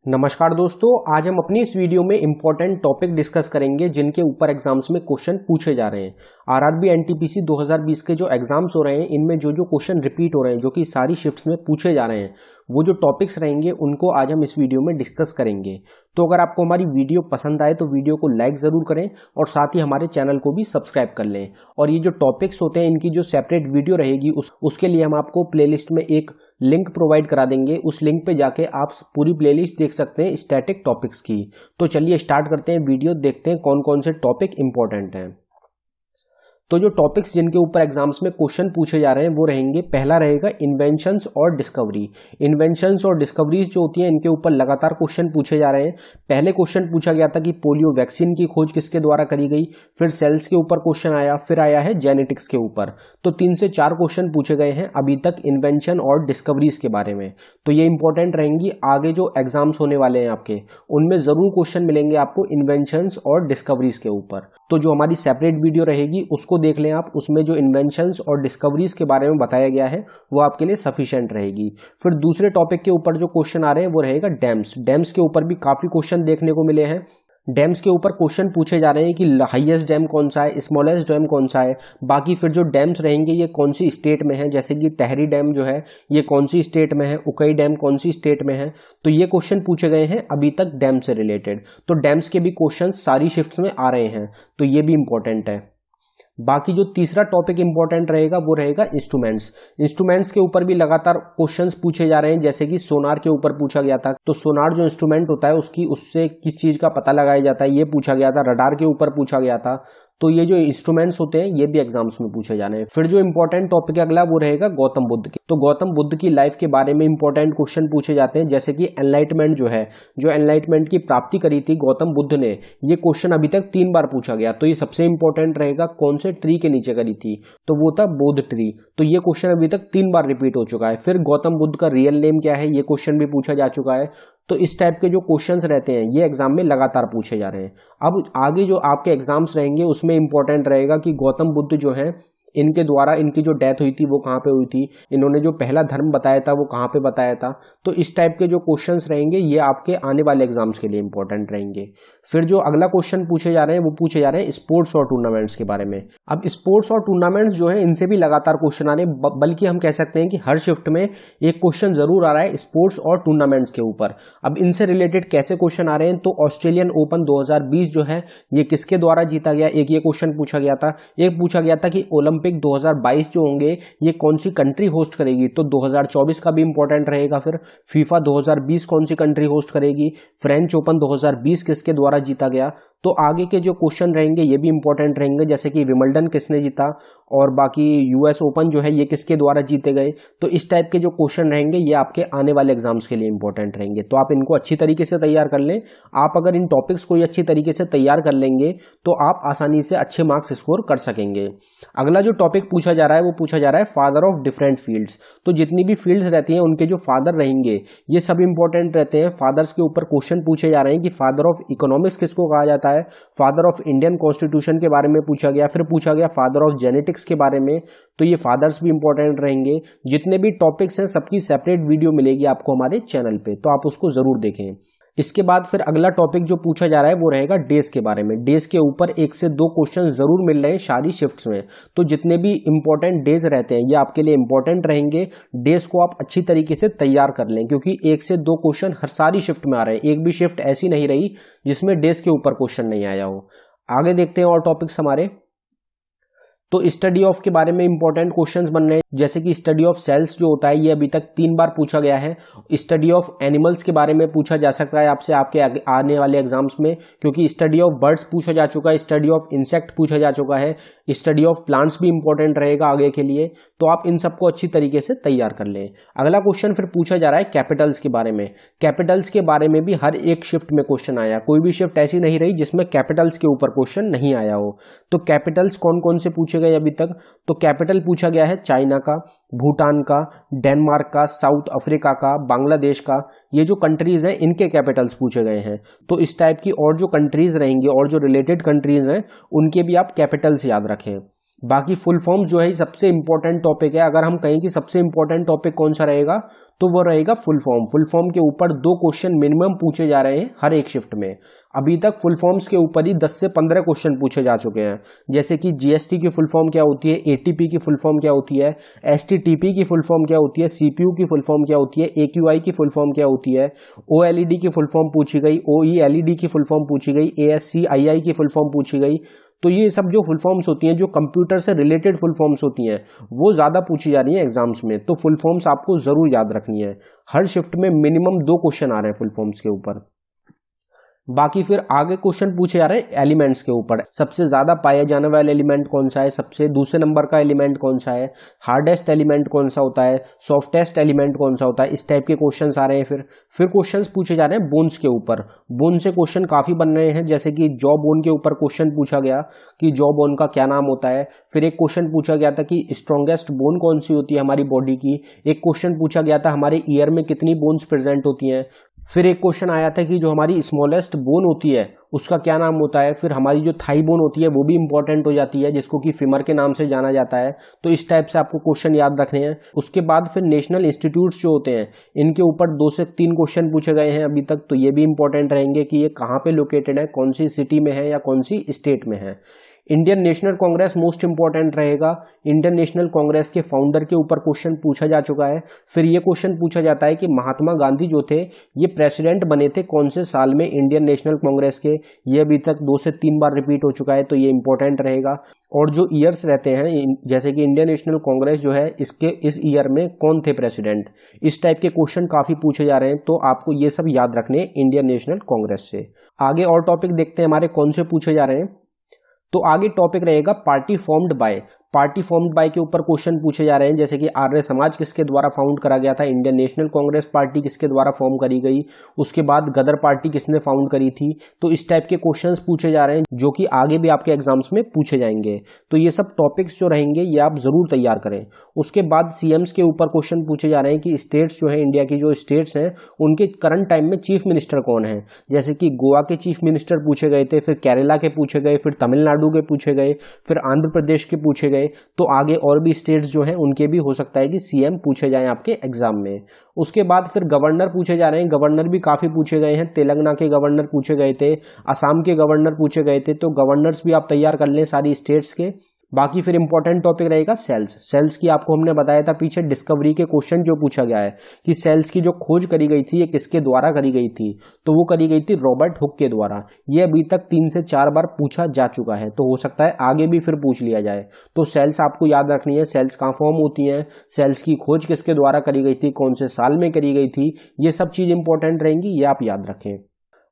नमस्कार दोस्तों, आज हम अपनी इस वीडियो में इंपॉर्टेंट टॉपिक डिस्कस करेंगे जिनके ऊपर एग्जाम्स में क्वेश्चन पूछे जा रहे हैं। आरआरबी एनटीपीसी 2020 के जो एग्जाम्स हो रहे हैं इनमें जो जो क्वेश्चन रिपीट हो रहे हैं, जो कि सारी शिफ्ट्स में पूछे जा रहे हैं, वो जो टॉपिक्स रहेंगे उनको आज हम इस वीडियो में डिस्कस करेंगे। तो अगर आपको हमारी वीडियो पसंद आए तो वीडियो को लाइक ज़रूर करें और साथ ही हमारे चैनल को भी सब्सक्राइब कर लें। और ये जो टॉपिक्स होते हैं इनकी जो सेपरेट वीडियो रहेगी उसके लिए हम आपको प्लेलिस्ट में एक लिंक प्रोवाइड करा देंगे। उस लिंक पे जाके आप पूरी प्लेलिस्ट देख सकते हैं स्टैटिक टॉपिक्स की। तो चलिए स्टार्ट करते हैं वीडियो, देखते हैं कौन कौन से टॉपिक इंपॉर्टेंट हैं। तो जो टॉपिक्स जिनके ऊपर एग्जाम्स में क्वेश्चन पूछे जा रहे हैं वो रहेंगे, पहला रहेगा इन्वेंशंस और डिस्कवरी। इन्वेंशंस और डिस्कवरीज जो होती हैं इनके ऊपर लगातार क्वेश्चन पूछे जा रहे हैं। पहले क्वेश्चन पूछा गया था कि पोलियो वैक्सीन की खोज किसके द्वारा करी गई, फिर सेल्स के ऊपर क्वेश्चन आया, फिर आया है जेनेटिक्स के ऊपर। तो 3 से 4 क्वेश्चन पूछे गए हैं अभी तक इन्वेंशन और डिस्कवरीज के बारे में। तो ये इंपॉर्टेंट रहेंगी, आगे जो एग्जाम्स होने वाले हैं आपके उनमें जरूर क्वेश्चन मिलेंगे आपको इन्वेंशंस और डिस्कवरीज के ऊपर। तो जो हमारी सेपरेट वीडियो रहेगी उसको देख लें आप, उसमें जो इन्वेंशंस और डिस्कवरीज के बारे में बताया गया है वो आपके लिए सफिशिएंट रहेगी। फिर दूसरे टॉपिक के ऊपर जो क्वेश्चन आ रहे हैं वो रहेगा डैम्स। डैम्स के ऊपर भी काफी क्वेश्चन देखने को मिले हैं। डैम्स के ऊपर क्वेश्चन पूछे जा रहे हैं कि हाईएस्ट डैम कौन सा है, स्मॉलेस्ट डैम कौन सा है, बाकी फिर जो डैम्स रहेंगे ये कौन सी स्टेट में है, जैसे कि तहरी डैम जो है ये कौन सी स्टेट में है, उकई डैम कौन सी स्टेट में है। तो ये क्वेश्चन पूछे गए हैं अभी तक डैम से रिलेटेड। तो डैम्स के भी क्वेश्चन सारी शिफ्ट्स में आ रहे हैं, तो ये भी इंपॉर्टेंट है। बाकी जो तीसरा टॉपिक इंपॉर्टेंट रहेगा वो रहेगा इंस्ट्रूमेंट्स। इंस्ट्रूमेंट्स के ऊपर भी लगातार क्वेश्चंस पूछे जा रहे हैं, जैसे कि सोनार के ऊपर पूछा गया था। तो सोनार जो इंस्ट्रूमेंट होता है उससे किस चीज का पता लगाया जाता है ये पूछा गया था। रडार के ऊपर पूछा गया था। तो ये जो इंस्ट्रूमेंट्स होते हैं ये भी एग्जाम्स में पूछे जाने हैं। फिर जो इंपॉर्टेंट टॉपिक अगला वो रहेगा गौतम बुद्ध की। तो गौतम बुद्ध की लाइफ के बारे में इंपॉर्टेंट क्वेश्चन पूछे जाते हैं, जैसे कि एनलाइटमेंट जो है, जो एनलाइटमेंट की प्राप्ति करी थी गौतम बुद्ध ने, ये क्वेश्चन अभी तक 3 बार पूछा गया। तो ये सबसे इंपॉर्टेंट रहेगा, कौन से ट्री के नीचे करी थी, तो वो था बोध ट्री। तो ये क्वेश्चन अभी तक 3 बार रिपीट हो चुका है। फिर गौतम बुद्ध का रियल नेम क्या है, ये क्वेश्चन भी पूछा जा चुका है। तो इस टाइप के जो क्वेश्चंस रहते हैं ये एग्जाम में लगातार पूछे जा रहे हैं। अब आगे जो आपके एग्जाम्स रहेंगे उसमें इंपॉर्टेंट रहेगा कि गौतम बुद्ध जो है इनके द्वारा इनकी जो डेथ हुई थी वो कहाँ पे हुई थी, इन्होंने जो पहला धर्म बताया था वो कहाँ पे बताया था। तो इस टाइप के जो क्वेश्चंस रहेंगे ये आपके आने वाले एग्जाम्स के लिए इंपॉर्टेंट रहेंगे। फिर जो अगला क्वेश्चन पूछे जा रहे हैं वो पूछे जा रहे हैं स्पोर्ट्स और टूर्नामेंट्स के बारे में। अब स्पोर्ट्स और टूर्नामेंट्स जो है इनसे भी लगातार क्वेश्चन आ रहे हैं, बल्कि हम कह सकते हैं कि हर शिफ्ट में एक क्वेश्चन जरूर आ रहा है स्पोर्ट्स और टूर्नामेंट्स के ऊपर। अब इनसे रिलेटेड कैसे क्वेश्चन आ रहे हैं, तो ऑस्ट्रेलियन ओपन 2020 जो है ये किसके द्वारा जीता गया, एक ये क्वेश्चन पूछा गया था। एक पूछा गया था कि ओलंपिक 2022 जो होंगे ये कौन सी कंट्री होस्ट करेगी, तो 2024 का भी इंपॉर्टेंट रहेगा। फिर फीफा 2020 कौन सी कंट्री होस्ट करेगी, फ्रेंच ओपन 2020 किसके द्वारा जीता गया। तो आगे के जो क्वेश्चन रहेंगे ये भी इंपॉर्टेंट रहेंगे, जैसे कि विंबलडन किसने जीता और बाकी यूएस ओपन जो है ये किसके द्वारा जीते गए। तो इस टाइप के जो क्वेश्चन रहेंगे ये आपके आने वाले एग्जाम्स के लिए इंपॉर्टेंट रहेंगे। तो आप इनको अच्छी तरीके से तैयार कर लें। आप अगर इन टॉपिक्स को अच्छी तरीके से तैयार कर लेंगे तो आप आसानी से अच्छे मार्क्स स्कोर कर सकेंगे। अगला जो टॉपिक पूछा जा रहा है वो पूछा जा रहा है फादर ऑफ डिफरेंट फील्ड्स। तो जितनी भी फील्ड्स रहती हैं उनके जो फादर रहेंगे ये सब इंपॉर्टेंट रहते हैं। फादर्स के ऊपर क्वेश्चन पूछे जा रहे हैं कि फादर ऑफ इकोनॉमिक्स किसको कहा जाता है, फादर ऑफ इंडियन कॉन्स्टिट्यूशन के बारे में पूछा गया, फिर पूछा गया फादर ऑफ जेनेटिक्स के बारे में। तो ये फादर्स भी इंपॉर्टेंट रहेंगे। जितने भी टॉपिक्स हैं सबकी सेपरेट वीडियो मिलेगी आपको हमारे चैनल पे, तो आप उसको जरूर देखें। इसके बाद फिर अगला टॉपिक जो पूछा जा रहा है वो रहेगा डेज के बारे में। डेज के ऊपर 1 से 2 क्वेश्चन जरूर मिल रहे हैं सारी शिफ्ट्स में। तो जितने भी इंपॉर्टेंट डेज रहते हैं ये आपके लिए इंपॉर्टेंट रहेंगे। डेज को आप अच्छी तरीके से तैयार कर लें, क्योंकि 1 से 2 क्वेश्चन हर सारी शिफ्ट में आ रहे हैं। एक भी शिफ्ट ऐसी नहीं रही जिसमें डेज के ऊपर क्वेश्चन नहीं आया हो। आगे देखते हैं और टॉपिक्स हमारे। तो स्टडी ऑफ के बारे में इंपॉर्टेंट क्वेश्चंस बन रहे हैं, जैसे कि स्टडी ऑफ सेल्स जो होता है ये अभी तक 3 बार पूछा गया है। स्टडी ऑफ एनिमल्स के बारे में पूछा जा सकता है आपसे आपके आने वाले एग्जाम्स में, क्योंकि स्टडी ऑफ बर्ड्स पूछा जा चुका है, स्टडी ऑफ इंसेक्ट पूछा जा चुका है, स्टडी ऑफ प्लांट्स भी इंपॉर्टेंट रहेगा आगे के लिए। तो आप इन सबको अच्छी तरीके से तैयार कर लें। अगला क्वेश्चन फिर पूछा जा रहा है कैपिटल्स के बारे में। कैपिटल्स के बारे में भी हर एक शिफ्ट में क्वेश्चन आया, कोई भी शिफ्ट ऐसी नहीं रही जिसमें कैपिटल्स के ऊपर क्वेश्चन नहीं आया हो। तो कैपिटल्स कौन कौन से पूछे गए अभी तक, तो कैपिटल पूछा गया है चाइना का, भूटान का, डेनमार्क का, साउथ अफ्रीका का, बांग्लादेश का। ये जो कंट्रीज हैं इनके कैपिटल्स पूछे गए हैं। तो इस टाइप की और जो कंट्रीज रहेंगी और जो रिलेटेड कंट्रीज हैं उनके भी आप कैपिटल्स याद रखें। बाकी फुल फॉर्म्स जो है सबसे इंपॉर्टेंट टॉपिक है। अगर हम कहें कि सबसे इंपॉर्टेंट टॉपिक कौन सा रहेगा तो वो रहेगा फुल फॉर्म। फुल फॉर्म के ऊपर 2 क्वेश्चन मिनिमम पूछे जा रहे हैं हर एक शिफ्ट में। अभी तक फुल फॉर्म्स के ऊपर ही 10 से 15 क्वेश्चन पूछे जा चुके हैं, जैसे कि जीएसटी की फुल फॉर्म क्या होती है, एटीपी की फुल फॉर्म क्या होती है, एसटीटीपी की फुल फॉर्म क्या होती है, सीपीयू की फुल फॉर्म क्या होती है, एक्यूआई की फुल फॉर्म क्या होती है, ओएलईडी की फुल फॉर्म पूछी गई, ओईएलईडी की फुल फॉर्म पूछी गई, एएससीआईआई की फुल फॉर्म पूछी गई। तो ये सब जो फुल फॉर्म्स होती हैं, जो कंप्यूटर से रिलेटेड फुल फॉर्म्स होती हैं, वो ज़्यादा पूछी जा रही हैं एग्जाम्स में। तो फुल फॉर्म्स आपको ज़रूर याद रखनी है। हर शिफ्ट में मिनिमम 2 क्वेश्चन आ रहे हैं फुल फॉर्म्स के ऊपर। बाकी फिर आगे क्वेश्चन पूछे जा रहे हैं एलिमेंट्स के ऊपर। सबसे ज्यादा पाया जाने वाला एलिमेंट कौन सा है, सबसे दूसरे नंबर का एलिमेंट कौन सा है, हार्डेस्ट एलिमेंट कौन सा होता है, सॉफ्टेस्ट एलिमेंट कौन सा होता है, इस टाइप के क्वेश्चंस आ रहे हैं। फिर क्वेश्चंस पूछे जा रहे हैं बोन्स के ऊपर। बोन से क्वेश्चन काफी बन रहे हैं, जैसे कि जॉ बोन के ऊपर क्वेश्चन पूछा गया कि जॉ बोन का क्या नाम होता है। फिर एक क्वेश्चन पूछा गया था कि स्ट्रॉन्गेस्ट बोन कौन सी होती है हमारी बॉडी की। एक क्वेश्चन पूछा गया था हमारे ईयर में कितनी बोन्स प्रेजेंट होती हैं। फिर एक क्वेश्चन आया था कि जो हमारी स्मॉलेस्ट बोन होती है उसका क्या नाम होता है। फिर हमारी जो थाई बोन होती है वो भी इंपॉर्टेंट हो जाती है, जिसको कि फीमर के नाम से जाना जाता है। तो इस टाइप से आपको क्वेश्चन याद रखने हैं। उसके बाद फिर नेशनल इंस्टीट्यूट्स जो होते हैं इनके ऊपर 2 से 3 क्वेश्चन पूछे गए हैं अभी तक। तो ये भी इंपॉर्टेंट रहेंगे कि ये कहाँ पे लोकेटेड है, कौन सी सिटी में है या कौन सी स्टेट में है। Indian national Congress most important रहेगा। इंडियन नेशनल कांग्रेस के फाउंडर के ऊपर क्वेश्चन पूछा जा चुका है। फिर ये क्वेश्चन पूछा जाता है कि महात्मा गांधी जो थे ये प्रेसिडेंट बने थे कौन से साल में इंडियन नेशनल कांग्रेस के। ये अभी तक 2 से 3 बार रिपीट हो चुका है, तो ये इंपॉर्टेंट रहेगा। और जो ईयर्स रहते हैं, जैसे कि इंडियन नेशनल कांग्रेस जो है इसके इस ईयर में कौन थे प्रेसिडेंट, इस टाइप के क्वेश्चन काफी पूछे जा रहे हैं। तो आपको ये सब याद रखने इंडियन नेशनल कांग्रेस से। आगे और टॉपिक देखते हैं हमारे कौन से पूछे जा रहे हैं। तो आगे टॉपिक रहेगा party formed by. Party formed by के ऊपर क्वेश्चन पूछे जा रहे हैं, जैसे कि आर्य समाज किसके द्वारा फाउंड करा गया था, इंडियन नेशनल कांग्रेस पार्टी किसके द्वारा फॉर्म करी गई, उसके बाद गदर पार्टी किसने फाउंड करी थी। तो इस टाइप के क्वेश्चंस पूछे जा रहे हैं जो कि आगे भी आपके एग्जाम्स में पूछे जाएंगे। तो ये सब टॉपिक्स जो रहेंगे ये आप जरूर तैयार करें। उसके बाद सीएम्स के ऊपर क्वेश्चन पूछे जा रहे हैं कि स्टेट्स जो है, इंडिया की जो स्टेट्स हैं उनके करंट टाइम में चीफ मिनिस्टर कौन है। जैसे कि गोवा के चीफ मिनिस्टर पूछे गए थे, फिर केरला के पूछे गए, फिर तमिलनाडु के पूछे गए, फिर आंध्र प्रदेश के पूछे गए। तो आगे और भी स्टेट्स जो हैं उनके भी हो सकता है कि सीएम पूछे जाएं आपके एग्जाम में। उसके बाद फिर गवर्नर पूछे जा रहे हैं। गवर्नर भी काफी पूछे गए हैं। तेलंगाना के गवर्नर पूछे गए थे, असम के गवर्नर पूछे गए थे। तो गवर्नर्स भी आप तैयार कर लें सारी स्टेट्स के। बाकी फिर इंपॉर्टेंट टॉपिक रहेगा सेल्स। सेल्स की आपको हमने बताया था पीछे डिस्कवरी के क्वेश्चन जो पूछा गया है कि सेल्स की जो खोज करी गई थी ये किसके द्वारा करी गई थी। तो वो करी गई थी रॉबर्ट हुक के द्वारा। ये अभी तक 3 से 4 बार पूछा जा चुका है, तो हो सकता है आगे भी फिर पूछ लिया जाए। तो सेल्स आपको याद रखनी है, सेल्स कहाँ फॉर्म होती हैं, सेल्स की खोज किसके द्वारा करी गई थी, कौन से साल में करी गई थी। ये सब चीज इंपॉर्टेंट रहेंगी, ये आप याद रखें।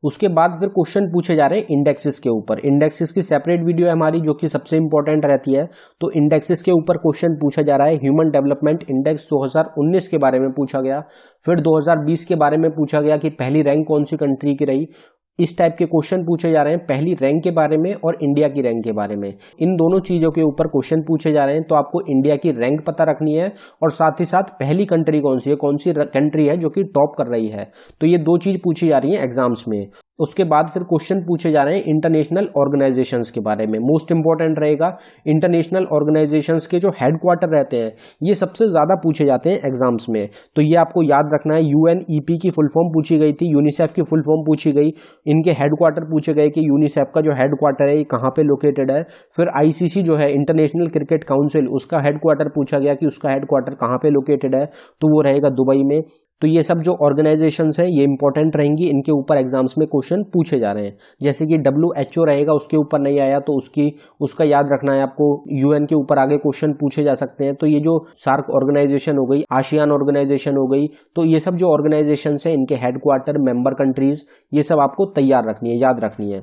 उसके बाद फिर क्वेश्चन पूछे जा रहे हैं इंडेक्सेस के ऊपर। इंडेक्सेस की सेपरेट वीडियो है हमारी जो कि सबसे इंपॉर्टेंट रहती है। तो इंडेक्सेस के ऊपर क्वेश्चन पूछा जा रहा है। ह्यूमन डेवलपमेंट इंडेक्स 2019 के बारे में पूछा गया। फिर 2020 के बारे में पूछा गया कि पहली रैंक कौन सी कंट्री की रही। इस टाइप के क्वेश्चन पूछे जा रहे हैं पहली रैंक के बारे में और इंडिया की रैंक के बारे में। इन दोनों चीजों के ऊपर क्वेश्चन पूछे जा रहे हैं। तो आपको इंडिया की रैंक पता रखनी है और साथ ही साथ पहली कंट्री कौन सी है, कौन सी कंट्री है जो कि टॉप कर रही है। तो ये 2 चीज पूछी जा रही है एग्जाम्स में। उसके बाद फिर क्वेश्चन पूछे जा रहे हैं इंटरनेशनल ऑर्गेनाइजेशंस के बारे में। मोस्ट इंपॉर्टेंट रहेगा इंटरनेशनल ऑर्गेनाइजेशंस के जो हेडक्वार्टर रहते हैं ये सबसे ज्यादा पूछे जाते हैं एग्जाम्स में। तो ये आपको याद रखना है। यूएनईपी की फुल फॉर्म पूछी गई थी, यूनिसेफ की फुल फॉर्म पूछी गई, इनके हेडक्वार्टर पूछे गए कि यूनिसेफ का जो हेडक्वार्टर है ये कहाँ पे लोकेटेड है। फिर आईसीसी जो है इंटरनेशनल क्रिकेट काउंसिल, उसका हेडक्वार्टर पूछा गया कि उसका हेडक्वार्टर कहाँ पे लोकेटेड है। तो वो रहेगा दुबई में। तो ये सब जो ऑर्गेनाइजेशंस हैं ये इंपॉर्टेंट रहेंगी, इनके ऊपर एग्जाम्स में क्वेश्चन पूछे जा रहे हैं। जैसे कि WHO रहेगा, उसके ऊपर नहीं आया तो उसका याद रखना है आपको। यूएन के ऊपर आगे क्वेश्चन पूछे जा सकते हैं। तो ये जो सार्क ऑर्गेनाइजेशन हो गई, आसियान ऑर्गेनाइजेशन हो गई, तो ये सब जो ऑर्गेनाइजेशंस हैं इनके हेडक्वार्टर, मेंबर कंट्रीज, ये सब आपको तैयार रखनी है, याद रखनी है।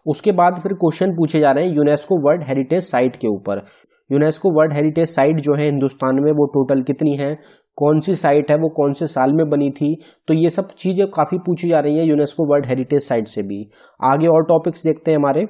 उसके बाद फिर क्वेश्चन पूछे जा रहे हैं यूनेस्को वर्ल्ड हेरिटेज साइट के ऊपर। यूनेस्को वर्ल्ड हेरिटेज साइट जो है हिंदुस्तान में वो टोटल कितनी है, कौन सी साइट है, वो कौन से साल में बनी थी। तो ये सब चीजें काफी पूछी जा रही है यूनेस्को वर्ल्ड हेरिटेज साइट से भी। आगे और टॉपिक्स देखते हैं हमारे।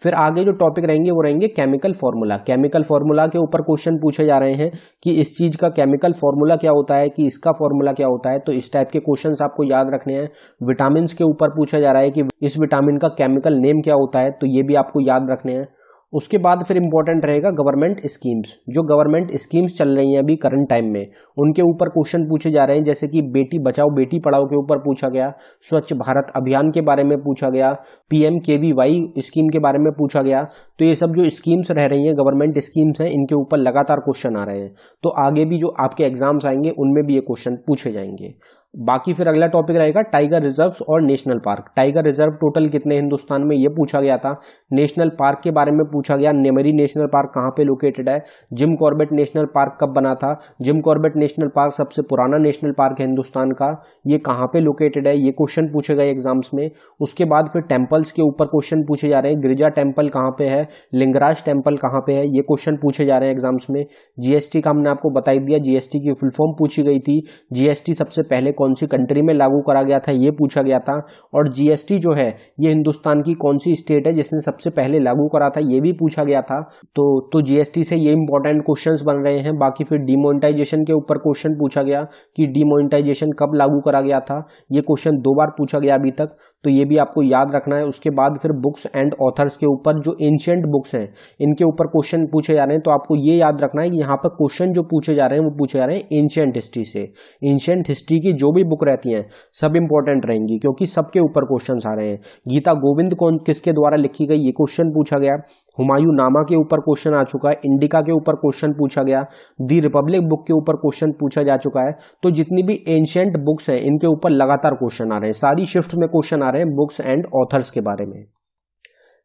फिर आगे जो टॉपिक रहेंगे वो रहेंगे केमिकल फार्मूला। केमिकल फार्मूला के ऊपर क्वेश्चन पूछे जा रहे हैं कि इस चीज का केमिकल फार्मूला क्या होता है, कि इसका फार्मूला क्या होता है। तो इस टाइप के क्वेश्चंस आपको याद रखने हैं। विटामिन के ऊपर पूछा जा रहा है कि इस विटामिन का केमिकल नेम क्या होता है। तो ये भी आपको याद रखने हैं। उसके बाद फिर इंपॉर्टेंट रहेगा गवर्नमेंट स्कीम्स। जो गवर्नमेंट स्कीम्स चल रही हैं अभी करंट टाइम में, उनके ऊपर क्वेश्चन पूछे जा रहे हैं, जैसे कि बेटी बचाओ बेटी पढ़ाओ के ऊपर पूछा गया, स्वच्छ भारत अभियान के बारे में पूछा गया, PMKVY स्कीम के बारे में पूछा गया। तो ये सब जो स्कीम्स रह रही हैं, गवर्नमेंट स्कीम्स हैं, इनके ऊपर लगातार क्वेश्चन आ रहे हैं। तो आगे भी जो आपके एग्जाम्स आएंगे उनमें भी ये क्वेश्चन पूछे जाएंगे। बाकी फिर अगला टॉपिक रहेगा टाइगर रिजर्व्स और national park. Tiger reserve total कितने हिंदुस्तान में, ये पूछा गया था। नेशनल पार्क के बारे में पूछा गया, नेमरी नेशनल पार्क कहाँ पे लोकेटेड है, जिम कॉर्बेट नेशनल पार्क कब बना था, जिम कॉर्बेट नेशनल पार्क सबसे पुराना नेशनल पार्क है हिंदुस्तान का, ये कहाँ पे लोकेटेड है, ये क्वेश्चन पूछे गए एग्जाम्स में। उसके बाद फिर टेम्पल्स के ऊपर क्वेश्चन पूछे जा रहे हैं, गिरिजा टेम्पल कहाँ पे है, लिंगराज टेम्पल कहाँ पे है, ये क्वेश्चन पूछे जा रहे हैं एग्जाम्स में। GST का हमने आपको बताई दिया, GST की फुल फॉर्म पूछी गई थी। GST सबसे पहले कौन सी कंट्री में लागू करा गया था, ये पूछा गया था। और GST जो है ये हिंदुस्तान की कौन सी स्टेट है जिसने सबसे पहले लागू करा था, ये भी पूछा गया था। तो GST से ये इंपॉर्टेंट क्वेश्चंस बन रहे हैं। बाकी फिर डिमोनेटाइजेशन के ऊपर क्वेश्चन पूछा गया कि डिमोनेटाइजेशन कब लागू करा गया था, ये क्वेश्चन 2 बार पूछा गया अभी तक, तो ये भी आपको याद रखना है। उसके बाद फिर बुक्स एंड ऑथर्स के ऊपर जो एंशिएंट बुक्स हैं इनके ऊपर क्वेश्चन पूछे जा रहे हैं। तो आपको ये याद रखना है कि यहाँ पर क्वेश्चन जो पूछे जा रहे हैं वो पूछे जा रहे हैं एंशिएंट हिस्ट्री से। एंशिएंट हिस्ट्री की जो भी बुक रहती हैं सब इंपॉर्टेंट रहेंगी, क्योंकि सबके ऊपर क्वेश्चन आ रहे हैं। गीता गोविंद कौन किसके द्वारा लिखी गई, ये क्वेश्चन पूछा गया। हुमायूं नामा के ऊपर क्वेश्चन आ चुका है, इंडिका के ऊपर क्वेश्चन पूछा गया, दी रिपब्लिक बुक के ऊपर क्वेश्चन पूछा जा चुका है। तो जितनी भी एंशिएंट बुक्स हैं इनके ऊपर लगातार क्वेश्चन आ रहे हैं, सारी शिफ्ट में क्वेश्चन आ रहे हैं बुक्स एंड ऑथर्स के बारे में।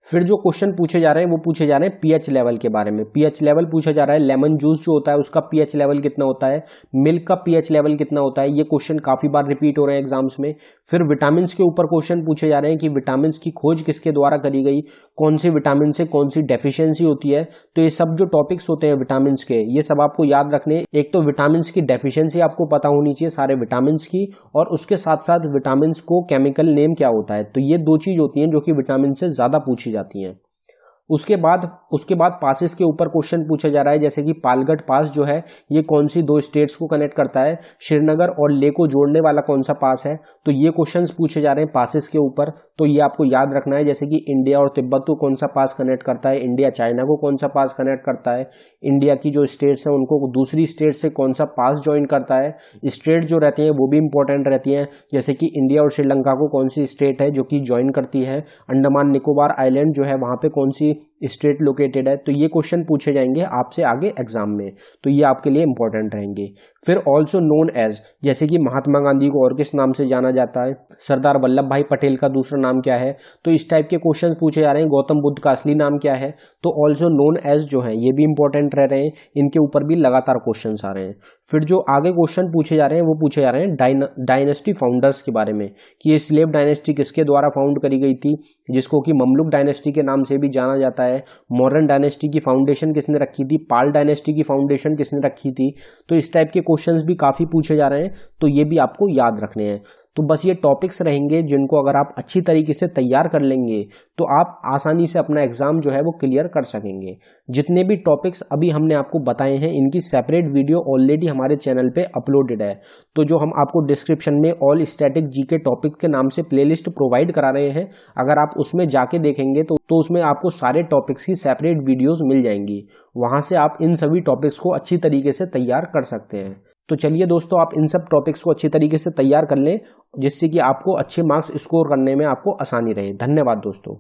फिर जो क्वेश्चन पूछे जा रहे हैं वो पूछे जा रहे हैं पीएच लेवल के बारे में। पीएच लेवल पूछा जा रहा है, लेमन जूस जो होता है उसका पीएच लेवल कितना होता है, मिल्क का पीएच लेवल कितना होता है, ये क्वेश्चन काफी बार रिपीट हो रहे हैं एग्जाम्स में। फिर विटामिन के ऊपर क्वेश्चन पूछे जा रहे हैं कि विटामिन की खोज किसके द्वारा करी गई, कौन से विटामिन से कौन सी डेफिशिएंसी होती है। तो ये सब जो टॉपिक्स होते हैं विटामिन के, ये सब आपको याद रखने। एक तो विटामिन की डेफिशिएंसी आपको पता होनी चाहिए सारे विटामिन की, और उसके साथ साथ विटामिन को केमिकल नेम क्या होता है। तो ये 2 चीज होती हैं जो कि विटामिन से ज्यादा पूछी जाती हैं। उसके बाद पासेस के ऊपर क्वेश्चन पूछा जा रहा है, जैसे कि पालगढ़ पास जो है ये कौन सी 2 स्टेट्स को कनेक्ट करता है, श्रीनगर और लेह को जोड़ने वाला कौन सा पास है। तो ये क्वेश्चंस पूछे जा रहे हैं पासेस के ऊपर, तो ये आपको याद रखना है। जैसे कि इंडिया और तिब्बत को कौन सा पास कनेक्ट करता है, इंडिया चाइना को कौन सा पास कनेक्ट करता है, इंडिया की जो स्टेट्स हैं उनको दूसरी स्टेट से कौन सा पास ज्वाइन करता है। स्टेट जो रहती हैं वो भी इंपॉर्टेंट रहती हैं, जैसे कि इंडिया और श्रीलंका को कौन सी स्टेट है जो कि ज्वाइन करती है, अंडमान निकोबार आइलैंड जो है वहां पे कौन सी स्टेट लोकेटेड है। तो ये क्वेश्चन पूछे जाएंगे आपसे आगे एग्जाम में, तो ये आपके लिए इंपॉर्टेंट रहेंगे। फिर ऑल्सो नोन एज, जैसे कि महात्मा गांधी को और किस नाम से जाना जाता है, सरदार वल्लभ भाई पटेल का दूसरा नाम क्या है। तो इस टाइप के क्वेश्चन पूछे जा रहे हैं। गौतम बुद्ध का असली नाम क्या है। तो ऑल्सो नोन एज जो है ये भी इंपॉर्टेंट रह रहे हैं, इनके ऊपर भी लगातार क्वेश्चन आ रहे हैं। फिर जो आगे क्वेश्चन पूछे जा रहे हैं वो पूछे जा रहे हैं डायनेस्टी फाउंडर्स के बारे में, कि ये स्लेव डायनेस्टी किसके द्वारा फाउंड करी गई थी, जिसको कि ममलुक डायनेस्टी के नाम से भी जाना जाता है। मॉडर्न डायनेस्टी की फाउंडेशन किसने रखी थी, पाल डायनेस्टी की फाउंडेशन किसने रखी थी। तो इस टाइप के क्वेश्चंस भी काफी पूछे जा रहे हैं, तो ये भी आपको याद रखने हैं। तो बस ये टॉपिक्स रहेंगे जिनको अगर आप अच्छी तरीके से तैयार कर लेंगे तो आप आसानी से अपना एग्जाम जो है वो क्लियर कर सकेंगे। जितने भी टॉपिक्स अभी हमने आपको बताए हैं इनकी सेपरेट वीडियो ऑलरेडी हमारे चैनल पे अपलोडेड है। तो जो हम आपको डिस्क्रिप्शन में ऑल स्टैटिक जीके टॉपिक के नाम से प्लेलिस्ट प्रोवाइड करा रहे हैं, अगर आप उसमें जाके देखेंगे तो उसमें आपको सारे टॉपिक्स की सेपरेट वीडियोज मिल जाएंगी। वहां से आप इन सभी टॉपिक्स को अच्छी तरीके से तैयार कर सकते हैं। तो चलिए दोस्तों, आप इन सब टॉपिक्स को अच्छी तरीके से तैयार कर लें, जिससे कि आपको अच्छे मार्क्स स्कोर करने में आपको आसानी रहे। धन्यवाद दोस्तों।